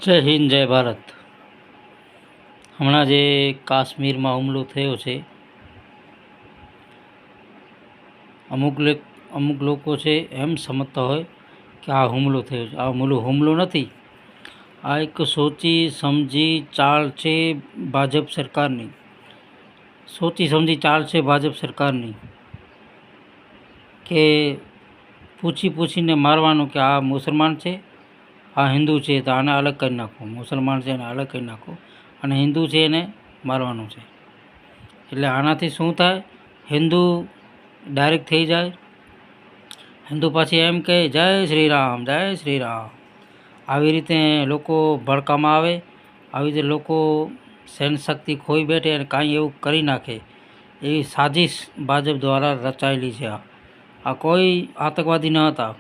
જય હિન્દ, જય ભારત. હમણાં જે કાશ્મીરમાં હુમલો થયો છે, અમુક લોકો છે એમ સમજતા હોય કે આ હુમલો થયો છે. આ હુમલો નથી. આ એક સોચી સમજી ચાલ છે ભાજપ સરકારની. સોચી સમજી ચાલ છે ભાજપ સરકારની કે પૂછીને મારવાનું કે આ મુસલમાન છે, આ હિન્દુ છે તો આને અલગ કરી નાખો, મુસલમાન છે એને અલગ કરી નાખો, અને હિન્દુ છે એને મારવાનું છે. એટલે આનાથી શું થાય? હિન્દુ ડાયરેક્ટ થઈ જાય. હિન્દુ પાછી એમ કહે જય શ્રી રામ, જય શ્રી રામ. આવી રીતે લોકો ભડકામાં આવે. આવી રીતે લોકો સહનશક્તિ ખોઈ બેઠે અને કાંઈ એવું કરી નાખે એવી સાજિશ ભાજપ દ્વારા રચાયેલી છે. આ કોઈ આતંકવાદી ન હતા.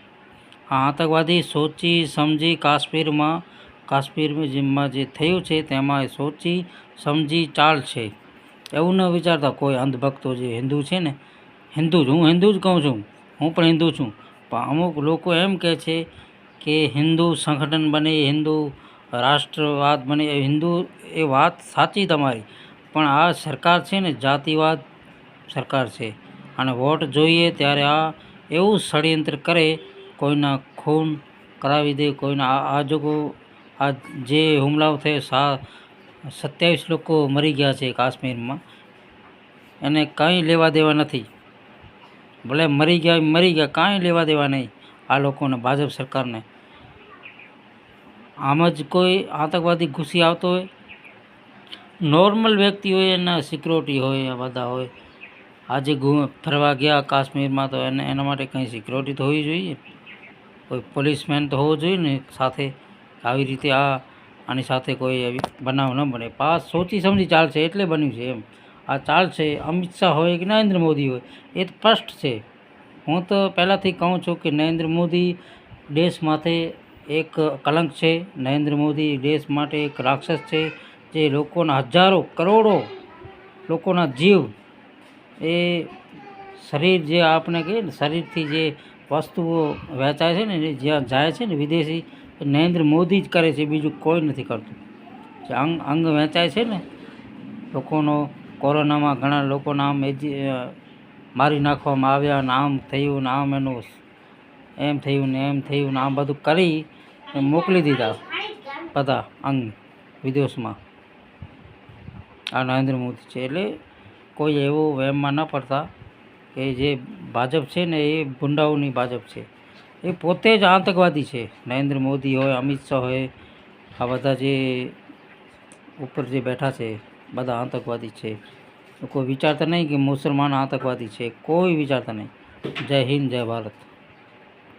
આ આતંકવાદી સોચી સમજી કાશ્મીરમાં જે થયું છે તેમાં સોચી સમજી ચાલ છે. એવું ન વિચારતા કોઈ અંધભક્તો જે હિન્દુ છે ને, હું હિન્દુ જ કહું છું, હું પણ હિન્દુ છું, પણ અમુક લોકો એમ કહે છે કે હિન્દુ સંગઠન બને, હિન્દુ રાષ્ટ્રવાદ બને. હિન્દુ એ વાત સાચી તમારી, પણ આ સરકાર છે ને જાતિવાદ સરકાર છે. અને વોટ જોઈએ ત્યારે આ એવું ષડયંત્ર કરે, કોઈના ખૂન કરાવી દે, કોઈના આ જે હુમલાઓ થયા 27 લોકો મરી ગયા છે કાશ્મીરમાં, એને કંઈ લેવા દેવા નથી. ભલે મરી ગયા, કાંઈ લેવા દેવા નહીં આ લોકોને, ભાજપ સરકારને. આમ જ કોઈ આતંકવાદી ઘૂસી આવતો હોય, નોર્મલ વ્યક્તિ હોય, એના સિક્યોરિટી હોય, આ બધા હોય. આજે ફરવા ગયા કાશ્મીરમાં તો એના માટે કંઈ સિક્યોરિટી તો હોવી જોઈએ, કોઈ પોલીસમેન તો હોવો જોઈએ ને સાથે. આવી રીતે આની સાથે કોઈ એવી બનાવ ન બને. પાસ સોચી સમજી ચાલશે એટલે બન્યું છે એમ. આ ચાલ છે અમિત શાહ હોય કે નરેન્દ્ર મોદી હોય, એ સ્પષ્ટ છે. હું તો પહેલાંથી કહું છું કે નરેન્દ્ર મોદી દેશ માટે એક કલંક છે. નરેન્દ્ર મોદી દેશ માટે એક રાક્ષસ છે, જે લોકોના હજારો કરોડો લોકોના જીવ, એ શરીર જે આપણે કહીએ ને, શરીરથી જે વસ્તુઓ વહેંચાય છે ને, જ્યાં જાય છે ને વિદેશી, નરેન્દ્ર મોદી જ કરે છે, બીજું કોઈ નથી કરતું. જે અંગ વહેંચાય છે ને લોકોનો, કોરોનામાં ઘણા લોકોના આમ મારી નાખવામાં આવ્યા ને, આમ થયું ને, આમ એનું એમ થયું ને, એમ થયું ને, આમ બધું કરી મોકલી દીધા બધા અંગ વિદેશમાં. આ નરેન્દ્ર મોદી છે. એટલે કોઈ એવો વહેમમાં ન પડતા કે જે ભાજપ છે ને એ ગુંડાઓની ભાજપ છે. એ પોતે જ આતંકવાદી છે. નરેન્દ્ર મોદી હોય, અમિત શાહ હોય, આ બધા જે ઉપર જે બેઠા છે બધા આતંકવાદી છે. કોઈ વિચારતા નહીં કે મુસલમાન આતંકવાદી છે, કોઈ વિચારતા નહીં. જય હિન્દ, જય ભારત.